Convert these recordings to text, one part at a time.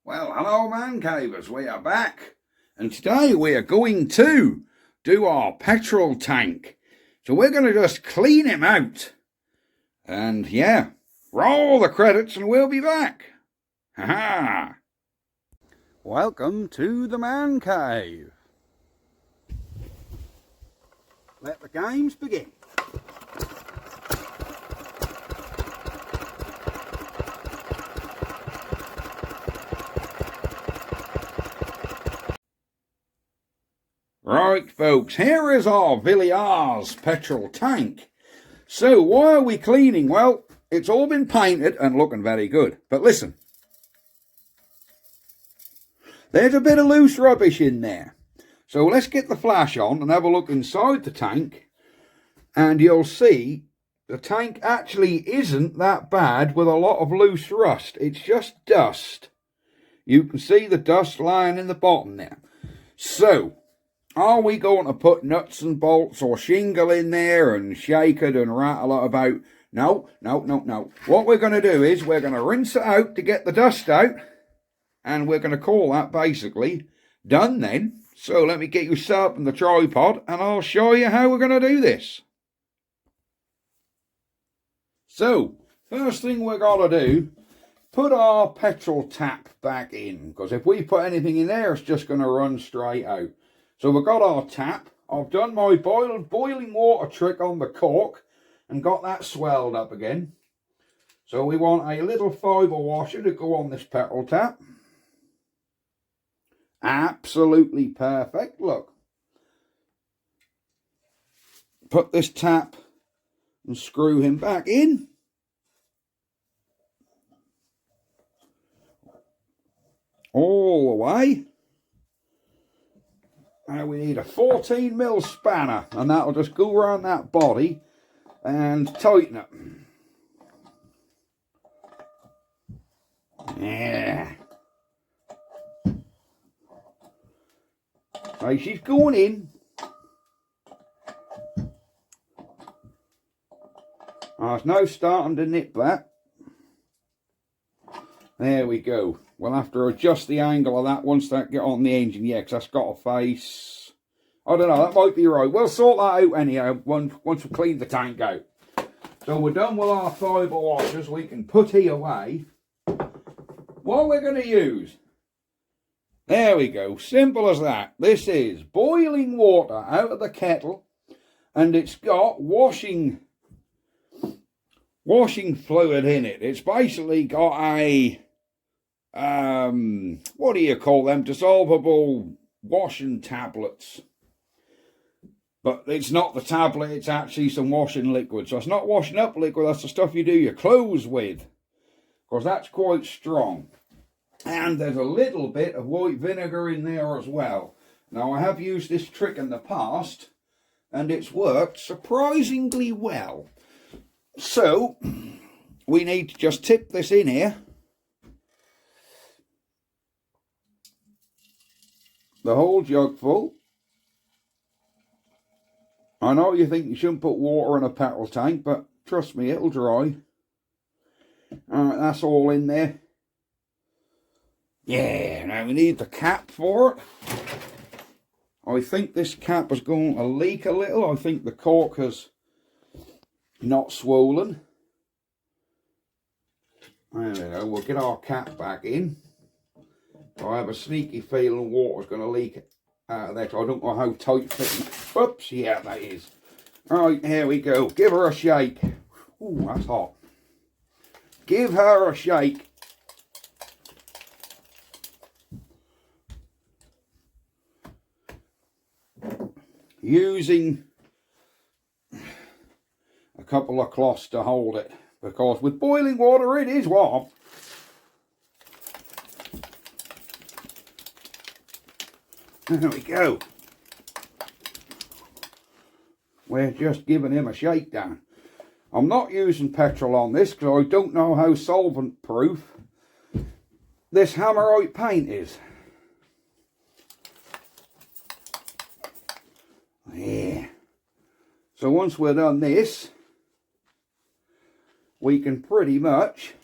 Well, hello man cavers, we are back, and today we are going to do our petrol tank. So we're going to just clean him out, and yeah, roll the credits and we'll be back. Ha-ha! Welcome to the man cave. Let the games begin. Right folks, here is our Villiars petrol tank. So why are we cleaning? Well, it's all been painted and looking very good. But listen, there's a bit of loose rubbish in there. So let's get the flash on and have a look inside the tank, and you'll see the tank actually isn't that bad with a lot of loose rust. It's just dust. You can see the dust lying in the bottom there. So are we going to put nuts and bolts or shingle in there and shake it and rattle it about? No. What we're going to do is we're going to rinse it out to get the dust out, and we're going to call that basically done then. So let me get you set up in the tripod and I'll show you how we're going to do this. So first thing we're going to do, put our petrol tap back in, because if we put anything in there it's just going to run straight out. So we've got our tap. I've done my boiling water trick on the cork and got that swelled up again. So we want a little fibre washer to go on this petrol tap. Absolutely perfect, look. Put this tap and screw him back in. All the way. Now we need a 14mm spanner, and that'll just go around that body and tighten it. Yeah. So she's going in. There's no starting to nip that. There we go. We'll have to adjust the angle of that once that get on the engine, yeah, because that's got a face. I don't know, that might be right. We'll sort that out anyhow once we clean the tank out. So we're done with our fibre washers. We can put he away. What we're going to use, there we go, simple as that. This is boiling water out of the kettle, and it's got washing fluid in it. It's basically got a what do you call them, dissolvable washing tablets, but it's not the tablet, it's actually some washing liquid. So it's not washing up liquid, that's the stuff you do your clothes with, because that's quite strong. And there's a little bit of white vinegar in there as well. Now I have used this trick in the past and it's worked surprisingly well. So we need to just tip this in here. The whole jug full. I know you think you shouldn't put water in a petrol tank, but trust me, it'll dry. Alright, that's all in there. Yeah, now we need the cap for it. I think this cap is going to leak a little. I think the cork has not swollen. There we go, we'll get our cap back in. I have a sneaky feeling water's going to leak out of there. I don't know how tight fitting. Oops, yeah, that is. Right, here we go. Give her a shake. Ooh, that's hot. Give her a shake. Using a couple of cloths to hold it, because with boiling water it is warm. There we go. We're just giving him a shakedown. I'm not using petrol on this because I don't know how solvent proof this hammerite paint is. Yeah. So once we're done this, we can pretty much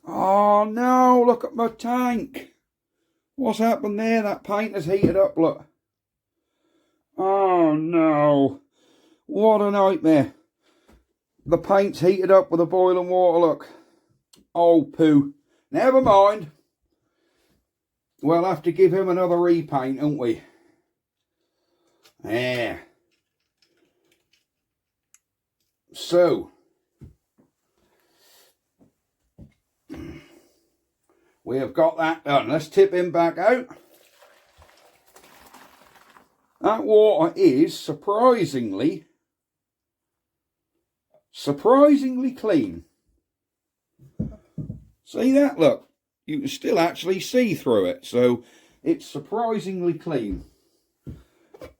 Oh no, look at my tank. What's happened there? That paint has heated up, look. Oh no. What a nightmare. The paint's heated up with the boiling water, look. Oh poo. Never mind. We'll have to give him another repaint, won't we? Yeah. So, we have got that done. Let's tip him back out. That water is surprisingly clean. See that? Look, you can still actually see through it, so it's surprisingly clean.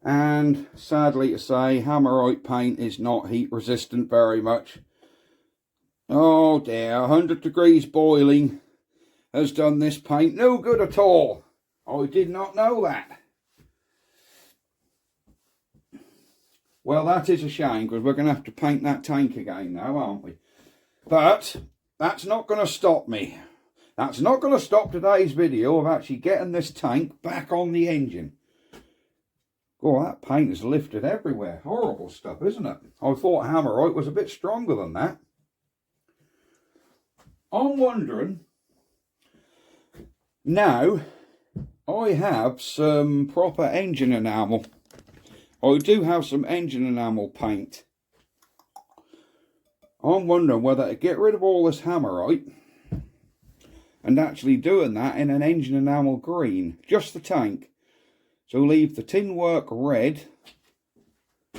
And sadly to say, Hammerite paint is not heat resistant very much. Oh dear, 100 degrees boiling has done this paint no good at all. I did not know that. Well, that is a shame, because we're going to have to paint that tank again now, aren't we? But that's not going to stop me. That's not going to stop today's video of actually getting this tank back on the engine. Oh, that paint is lifted everywhere. Horrible stuff, isn't it? I thought Hammerite was a bit stronger than that. I'm wondering, now, I have some proper engine enamel. I do have some engine enamel paint. I'm wondering whether to get rid of all this Hammerite and actually doing that in an engine enamel green, just the tank. So leave the tin work red,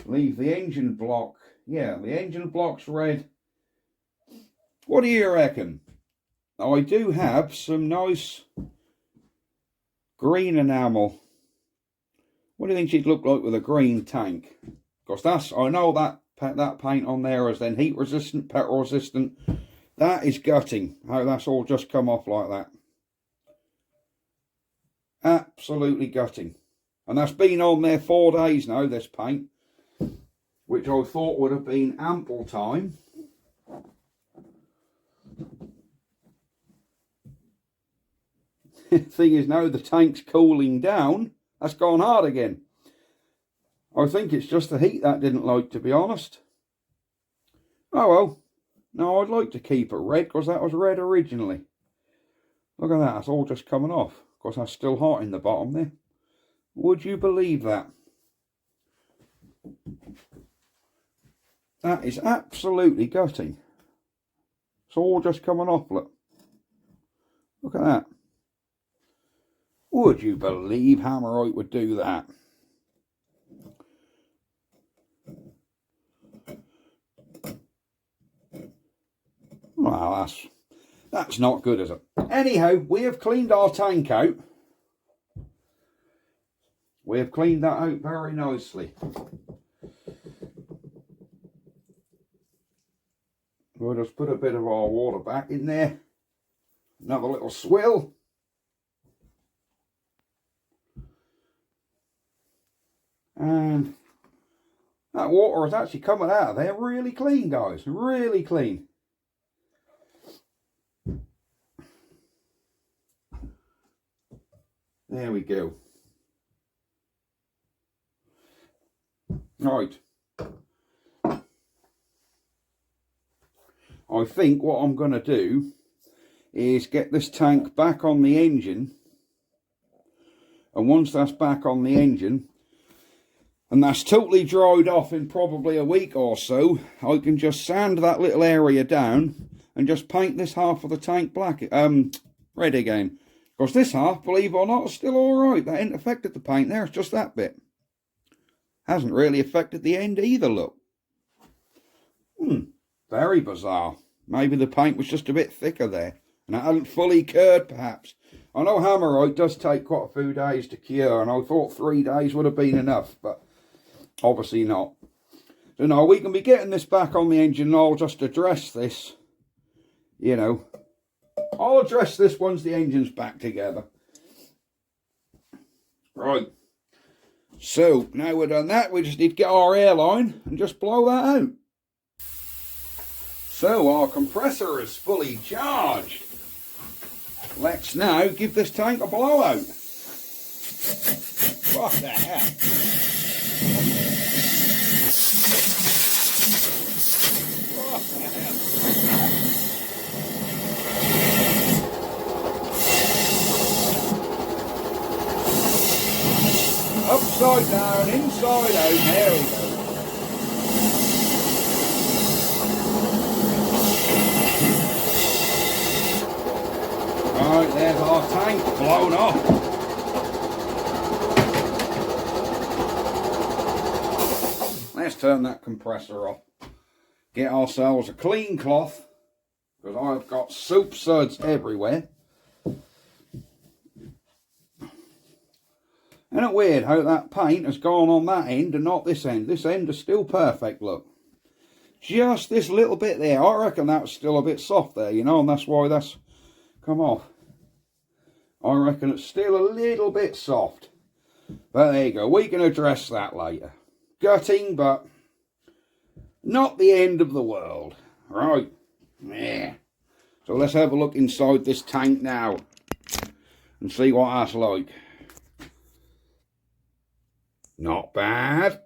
leave the engine block, yeah, the engine block's red. What do you reckon? I do have some nice green enamel. What do you think she'd look like with a green tank? Because that's, I know that paint on there is then heat resistant, petrol resistant. That is gutting, how that's all just come off like that. Absolutely gutting. And that's been on there 4 days now, this paint, which I thought would have been ample time. Thing is, now the tank's cooling down, that's gone hard again. I think it's just the heat that didn't like, to be honest. Oh well. No, I'd like to keep it red, because that was red originally. Look at that, it's all just coming off. Of course, that's still hot in the bottom there. Would you believe that? That is absolutely gutting. It's all just coming off, look. Look at that. Would you believe Hammerite would do that? Well, that's not good, is it? Anyhow, we have cleaned our tank out. We have cleaned that out very nicely. We'll just put a bit of our water back in there. Another little swill. And that water is actually coming out of there really clean, guys. Really clean. There we go. Right. I think what I'm going to do is get this tank back on the engine. And once that's back on the engine, and that's totally dried off in probably a week or so, I can just sand that little area down and just paint this half of the tank black, red again. Because this half, believe it or not, is still alright. That ain't affected the paint there, it's just that bit. Hasn't really affected the end either, look. Very bizarre. Maybe the paint was just a bit thicker there, and it hadn't fully cured, perhaps. I know Hammerite does take quite a few days to cure, and I thought 3 days would have been enough, but obviously not. So no, we can be getting this back on the engine, and I'll just address this, you know. I'll address this once the engine's back together. Right. So, now we've done that, we just need to get our airline and just blow that out. So, our compressor is fully charged. Let's now give this tank a blowout. What the hell? What the hell? Upside down, inside out, there we go. Right, there's our tank blown off. Let's turn that compressor off. Get ourselves a clean cloth, because I've got soup suds everywhere. Isn't it weird how that paint has gone on that end and not this end? This end is still perfect, look. Just this little bit there. I reckon that's still a bit soft there, you know, and that's why that's come off. I reckon it's still a little bit soft. But there you go. We can address that later. Gutting, but not the end of the world. Right. Yeah. So let's have a look inside this tank now and see what that's like. Not bad.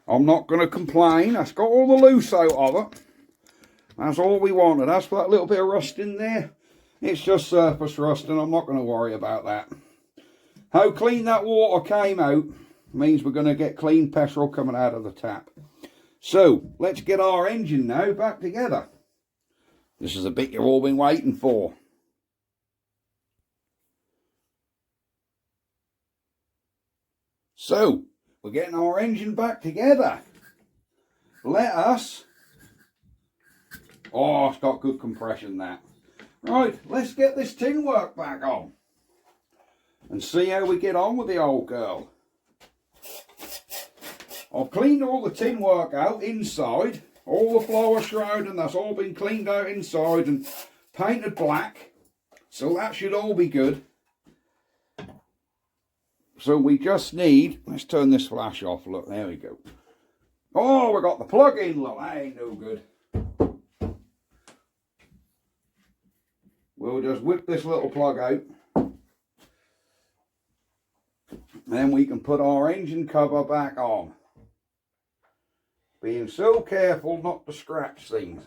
I'm not going to complain. That's got all the loose out of it. That's all we wanted. As for that little bit of rust in there, it's just surface rust, and I'm not going to worry about that. How clean that water came out means we're going to get clean petrol coming out of the tap. So, let's get our engine now back together. This is the bit you've all been waiting for. So, we're getting our engine back together. Let us... Oh, it's got good compression, that. Right, let's get this tin work back on and see how we get on with the old girl. I've cleaned all the tin work out inside, all the floor shroud, and that's all been cleaned out inside and painted black, so that should all be good. So we just need, let's turn this flash off, look, there we go. Oh, we got the plug in, look, that ain't no good. We'll just whip this little plug out. Then we can put our engine cover back on. Being so careful not to scratch things.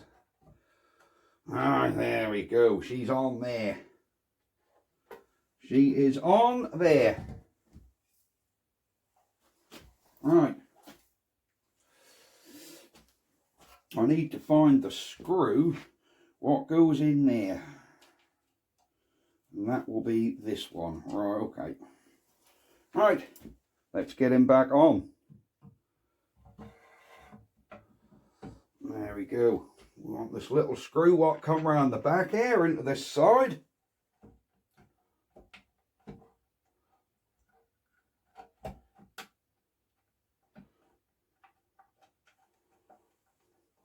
Ah, there we go. She's on there. She is on there. Right. I need to find the screw what goes in there. And that will be this one. Right, okay. Right, let's get him back on. There we go. We want this little screw what come round the back here into this side.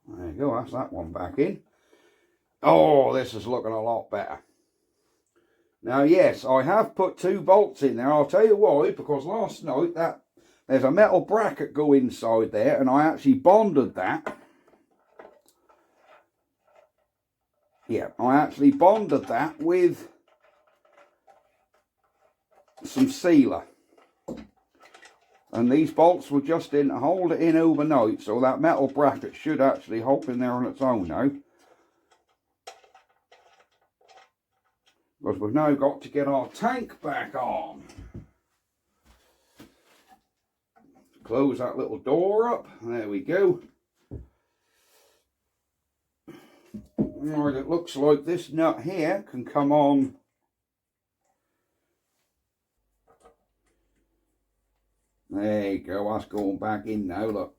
There you go, that's that one back in. Oh, this is looking a lot better. Now, yes, I have put 2 bolts in there. I'll tell you why, because last night there's a metal bracket go inside there, and I actually bonded that. Yeah, I actually bonded that with some sealer. And these bolts were just in to hold it in overnight, so that metal bracket should actually hold in there on its own now. Because we've now got to get our tank back on. Close that little door up. There we go. Right, it looks like this nut here can come on. There you go, that's going back in now, look.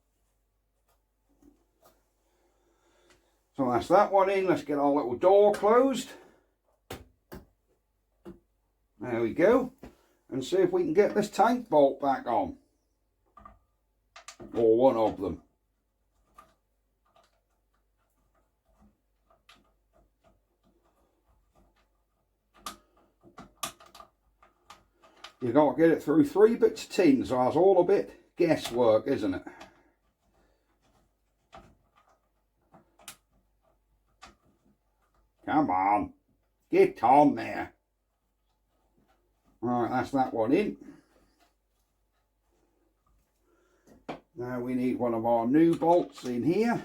So that's that one in. Let's get our little door closed. There we go. And see if we can get this tank bolt back on. Or one of them. You've got to get it through 3 bits of tin, so that's all a bit guesswork, isn't it? Come on. Get on there. Right, that's that one in. Now we need one of our new bolts in here.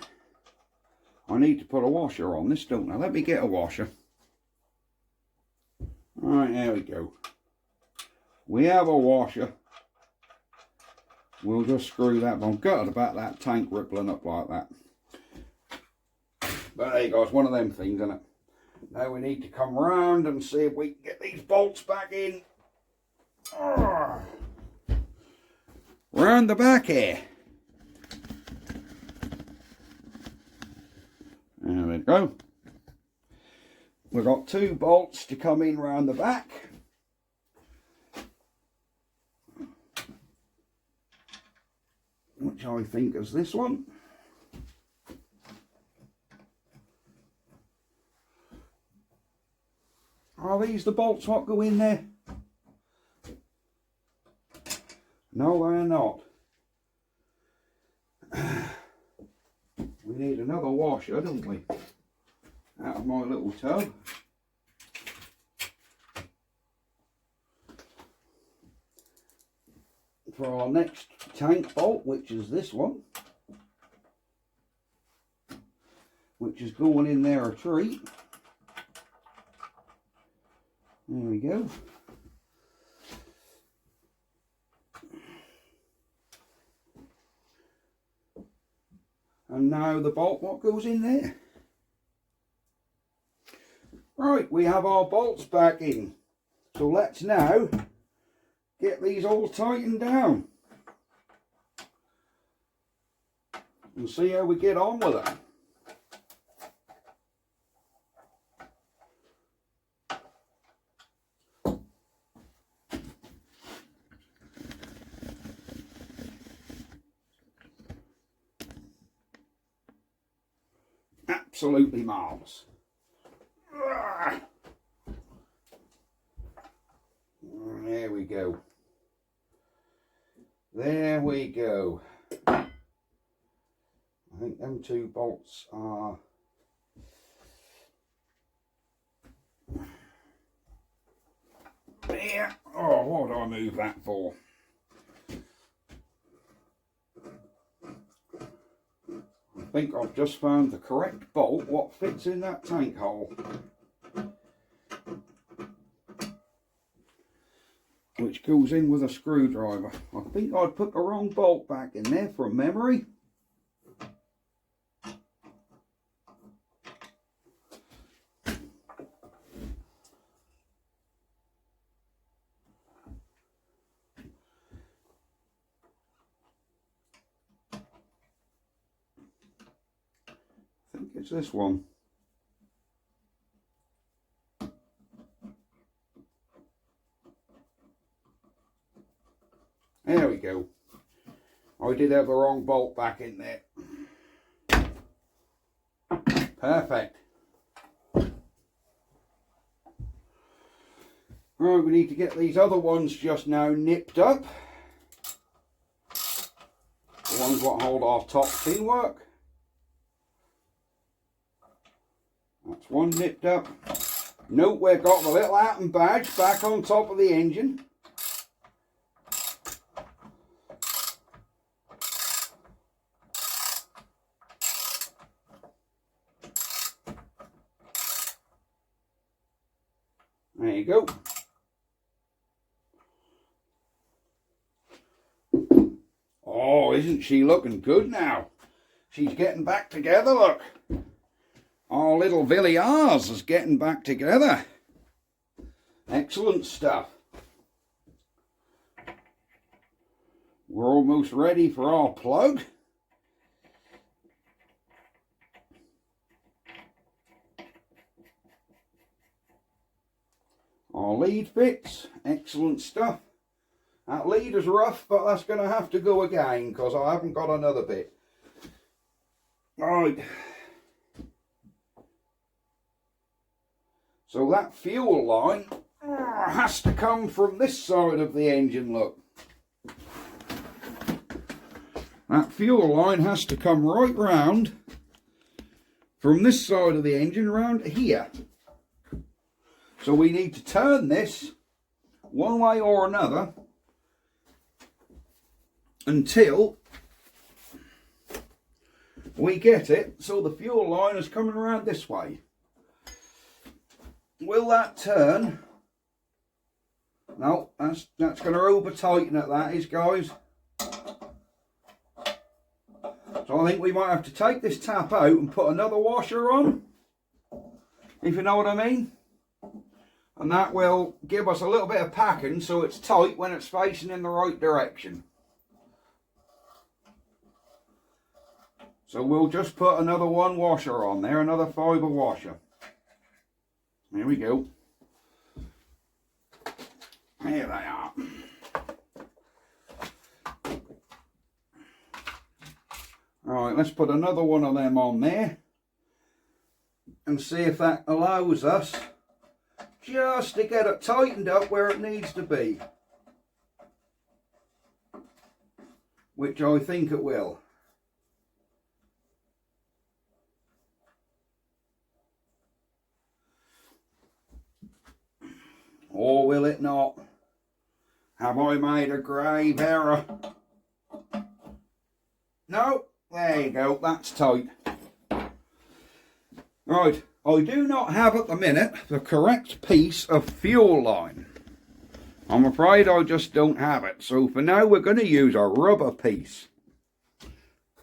I need to put a washer on this, don't I? Let me get a washer. Right, there we go. We have a washer. We'll just screw that. I'm gutted about that tank rippling up like that. But there you go, it's one of them things, isn't it? Now we need to come round and see if we can get these bolts back in. Round the back here. There we go. We've got 2 bolts to come in round the back. Which I think is this one. Are these the bolts what go in there? No, they're not. We need another washer, don't we? Out of my little tub. For our next tank bolt, which is this one. Which is going in there a treat. There we go. And now the bolt what goes in there. Right, we have our bolts back in. So let's now get these all tightened down. And see how we get on with it. Absolutely marvellous. There we go. There we go. I think them 2 bolts are there. Oh, what do I move that for? I think I've just found the correct bolt what fits in that tank hole. Which goes in with a screwdriver. I think I'd put the wrong bolt back in there from memory. I think it's this one. There we go. I did have the wrong bolt back in there. Perfect. Right, we need to get these other ones just now nipped up. The ones that hold our top tin work. That's one nipped up. Note we've got the little atom badge back on top of the engine. There you go. Oh, isn't she looking good now? She's getting back together, look. Our little Villiars is getting back together. Excellent stuff. We're almost ready for our plug. Our lead fits, excellent stuff. That lead is rough, but that's going to have to go again because I haven't got another bit. Right. So that fuel line has to come from this side of the engine, look. That fuel line has to come right round from this side of the engine round here. So we need to turn this one way or another until we get it so the fuel line is coming around this way. Will that turn? No, that's going to over tighten it, that is, guys. So I think we might have to take this tap out and put another washer on, if you know what I mean. And that will give us a little bit of packing so it's tight when it's facing in the right direction. So we'll just put another one washer on there, another fibre washer. There we go. Here they are. Right, let's put another one of them on there and see if that allows us just to get it tightened up where it needs to be, which I think it will. Or will it not? Have I made a grave error? No, there you go, that's tight. Right, I do not have at the minute the correct piece of fuel line. I'm afraid I just don't have it. So for now we're going to use a rubber piece.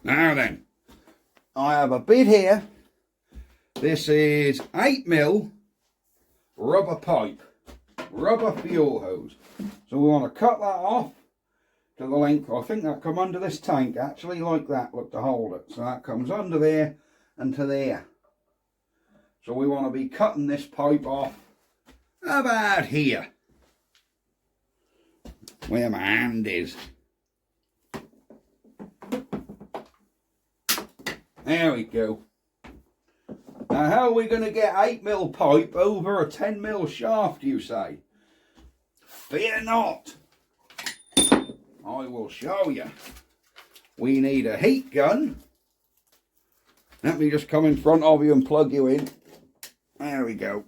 Now then, I have a bit here. This is 8mm rubber pipe, rubber fuel hose. So we want to cut that off to the length. I think that come under this tank actually, like that, look, to hold it. So that comes under there and to there. So we want to be cutting this pipe off about here, where my hand is. There we go. Now how are we going to get 8mm pipe over a 10mm shaft, you say? Fear not. I will show you. We need a heat gun. Let me just come in front of you and plug you in. There we go.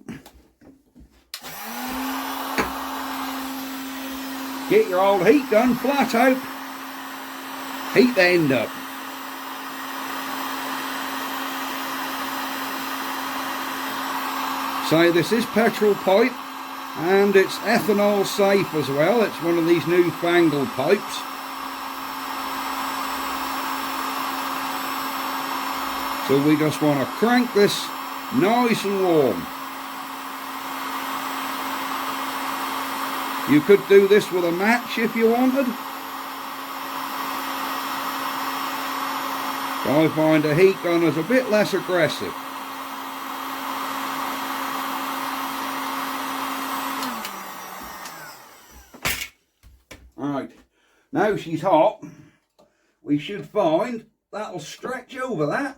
Get your old heat gun flat out. Heat the end up. So this is petrol pipe and it's ethanol safe as well. It's one of these newfangled pipes. So we just want to crank this nice and warm. You could do this with a match if you wanted. But I find a heat gun is a bit less aggressive. Right, now she's hot, we should find that'll stretch over that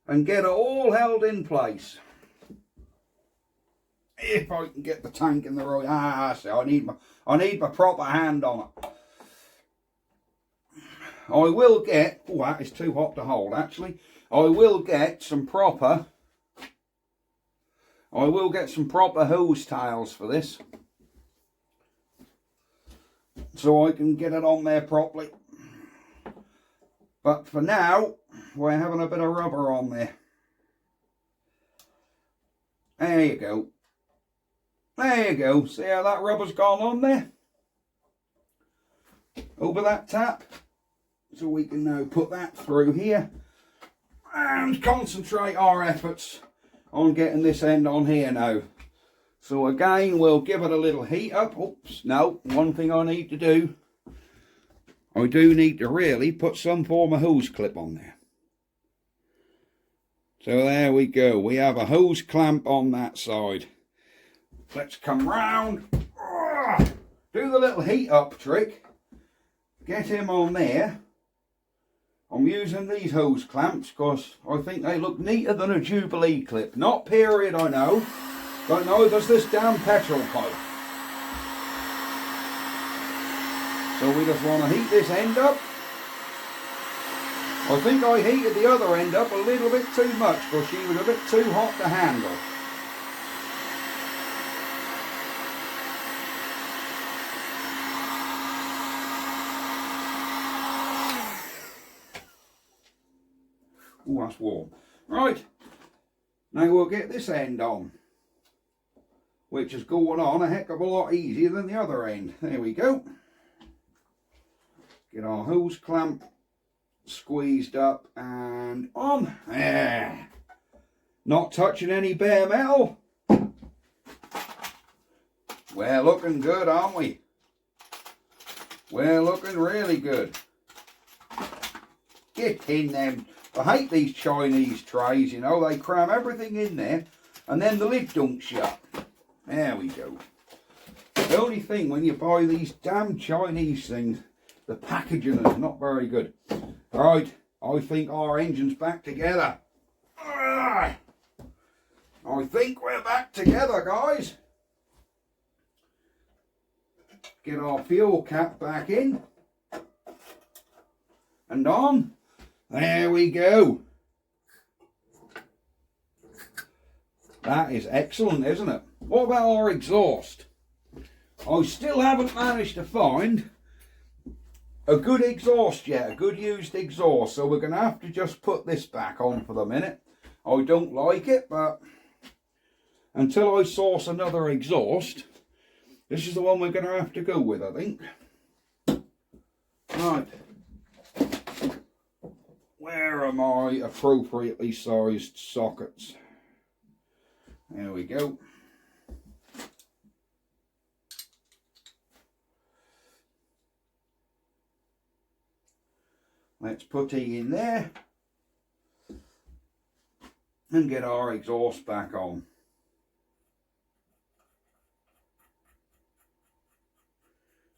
and get it all held in place. If I can get the tank in the right, see, I need my proper hand on it. I will get, oh, that is too hot to hold actually. I will get some proper hose tails for this, so I can get it on there properly. But for now, we're having a bit of rubber on there. There you go. There you go. See how that rubber's gone on there? Over that tap. So we can now put that through here and concentrate our efforts on getting this end on here now. So again, we'll give it a little heat up. Oops, no, one thing I need to do, I do need to really put some form of hose clip on there. So there we go, we have a hose clamp on that side. Let's come round, do the little heat up trick, get him on there. I'm using these hose clamps because I think they look neater than a Jubilee clip. Not period, I know. But no, there's this damn petrol pipe. So we just want to heat this end up. I think I heated the other end up a little bit too much because she was a bit too hot to handle. that's warm. Right, now we'll get this end on, which is going on a heck of a lot easier than the other end. There we go. Get our hose clamp squeezed up and on. There. Not touching any bare metal. We're looking good, aren't we? We're looking really good. Get in them. I hate these Chinese trays, you know. They cram everything in there and then the lid don't shut. There we go. The only thing when you buy these damn Chinese things, the packaging is not very good. Right, I think our engine's back together. I think we're back together, guys. Get our fuel cap back in and on. There we go. That is excellent, isn't it? What about our exhaust? I still haven't managed to find a good exhaust yet, a good used exhaust. So we're going to have to just put this back on for the minute. I don't like it, but until I source another exhaust, this is the one we're going to have to go with, I think. Right. Where are my appropriately sized sockets? There we go. Let's put it in there and get our exhaust back on.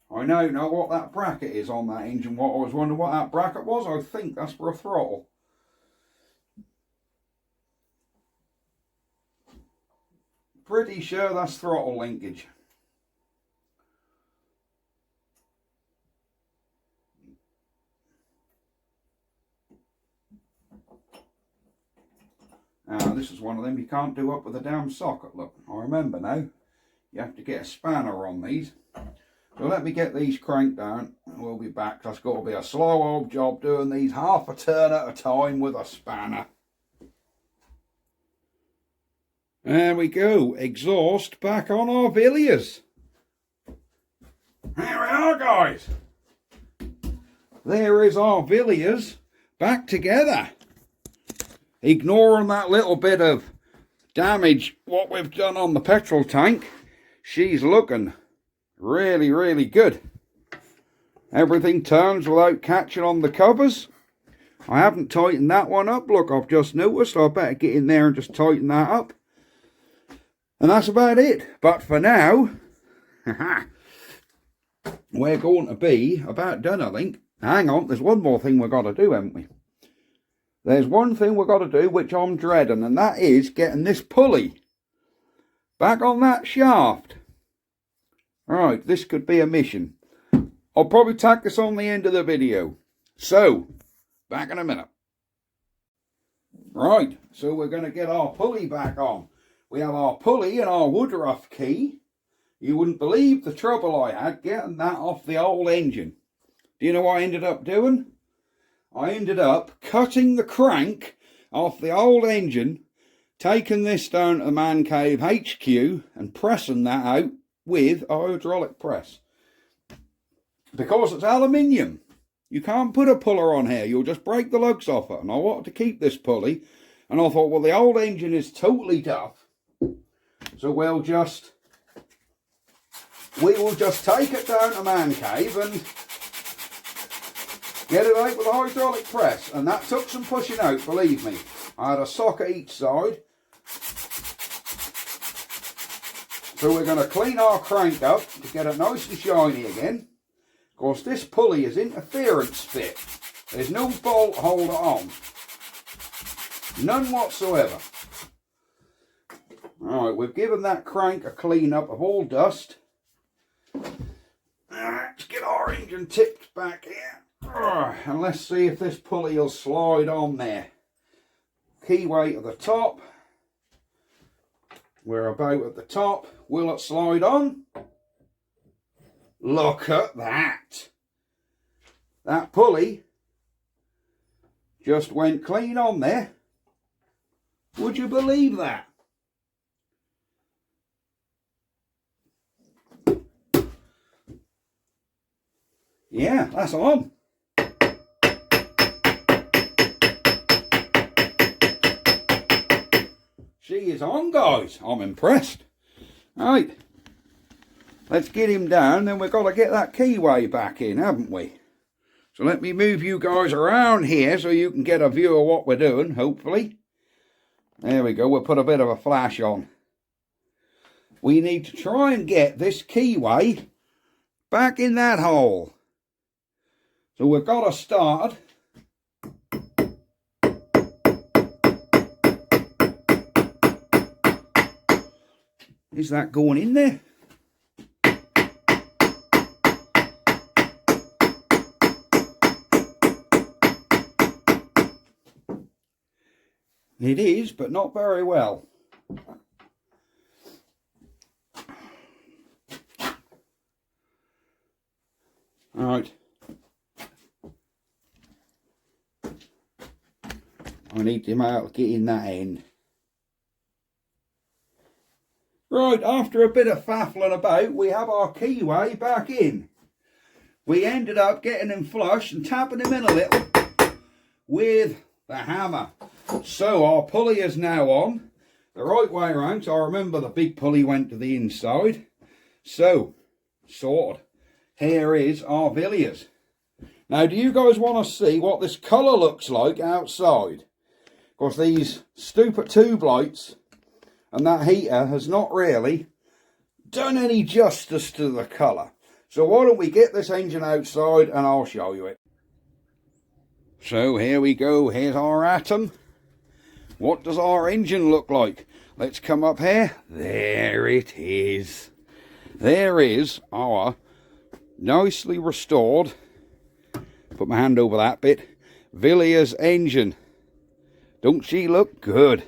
I know what that bracket is on that engine. What I was wondering what that bracket was. I think that's for a throttle. Pretty sure that's throttle linkage. Now this is one of them you can't do up with a damn socket. Look, I remember now. You have to get a spanner on these. So let me get these cranked down and we'll be back. That's got to be a slow old job doing these half a turn at a time with a spanner. There we go. Exhaust back on our Villiars. There we are, guys. There is our Villiars back together. Ignoring that little bit of damage what we've done on the petrol tank, she's looking really, really good. Everything turns without catching on the covers. I haven't tightened that one up. Look, I've just noticed. So I better get in there and just tighten that up. And that's about it. But for now, we're going to be about done, I think. Hang on, there's one more thing we've got to do, haven't we? There's one thing we've got to do, which I'm dreading, and that is getting this pulley back on that shaft. Right, this could be a mission. I'll probably tack this on the end of the video. So, back in a minute. Right, so we're going to get our pulley back on. We have our pulley and our Woodruff key. You wouldn't believe the trouble I had getting that off the old engine. Do you know what I ended up doing? I ended up cutting the crank off the old engine, taking this down to the Man Cave HQ and pressing that out with a hydraulic press. Because it's aluminium, you can't put a puller on here, you'll just break the lugs off it. And I wanted to keep this pulley, and I thought, well, the old engine is totally tough, so we will just take it down to Man Cave and get it out with a hydraulic press. And that took some pushing out, believe me. I had a socket each side. So we're going to clean our crank up to get it nice and shiny again. Of course, this pulley is interference fit. There's no bolt holder on. None whatsoever. Alright, we've given that crank a clean up of all dust. Let's get our engine tipped back here. And let's see if this pulley will slide on there. Keyway to the top. We're about at the top. Will it slide on? Look at that. That pulley just went clean on there. Would you believe that? Yeah, that's on. She is on, guys. I'm impressed. Right. Let's get him down, then we've got to get that keyway back in, haven't we? So let me move you guys around here so you can get a view of what we're doing, hopefully. There we go, we'll put a bit of a flash on. We need to try and get this keyway back in that hole. So we've got to start. Is that going in there? It is, but not very well. All right. I need to get in that end. Right, after a bit of faffling about, we have our keyway back in. We ended up getting him flush and tapping him in a little with the hammer. So our pulley is now on the right way around. So I remember the big pulley went to the inside. So, sorted. Here is our Villiars. Now, do you guys want to see what this colour looks like outside? Of course, these stupid tube lights and that heater has not really done any justice to the colour. So why don't we get this engine outside and I'll show you it. So here we go, here's our atom. What does our engine look like? Let's come up here. There it is. There is our nicely restored, put my hand over that bit, Villiars engine. Don't she look good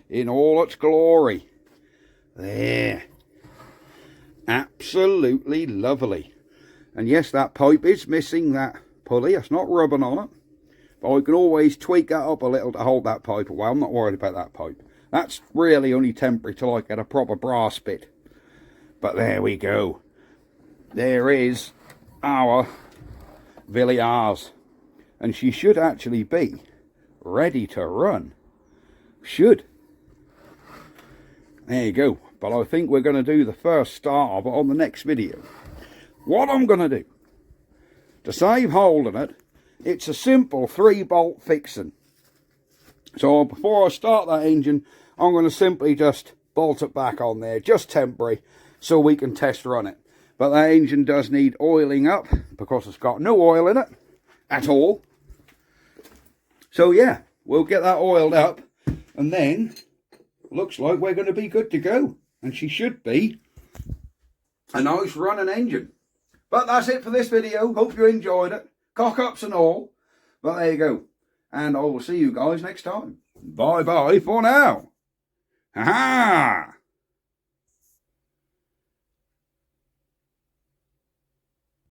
in all its glory? There. Absolutely lovely. And yes, that pipe is missing that pulley. It's not rubbing on it. But I can always tweak that up a little to hold that pipe away. I'm not worried about that pipe. That's really only temporary till I get a proper brass bit. But there we go. There is our Villiars. And she should actually be ready to run. Should. There you go. But I think we're going to do the first starter but on the next video. What I'm going to do, to save holding it, it's a simple 3-bolt fixing. So before I start that engine, I'm going to simply just bolt it back on there, just temporary, so we can test run it. But that engine does need oiling up, because it's got no oil in it, at all. So yeah, we'll get that oiled up, and then, looks like we're going to be good to go. And she should be a nice running engine. But that's it for this video. Hope you enjoyed it. Cock-ups and all. But there you go. And I will see you guys next time. Bye-bye for now. Ha-ha!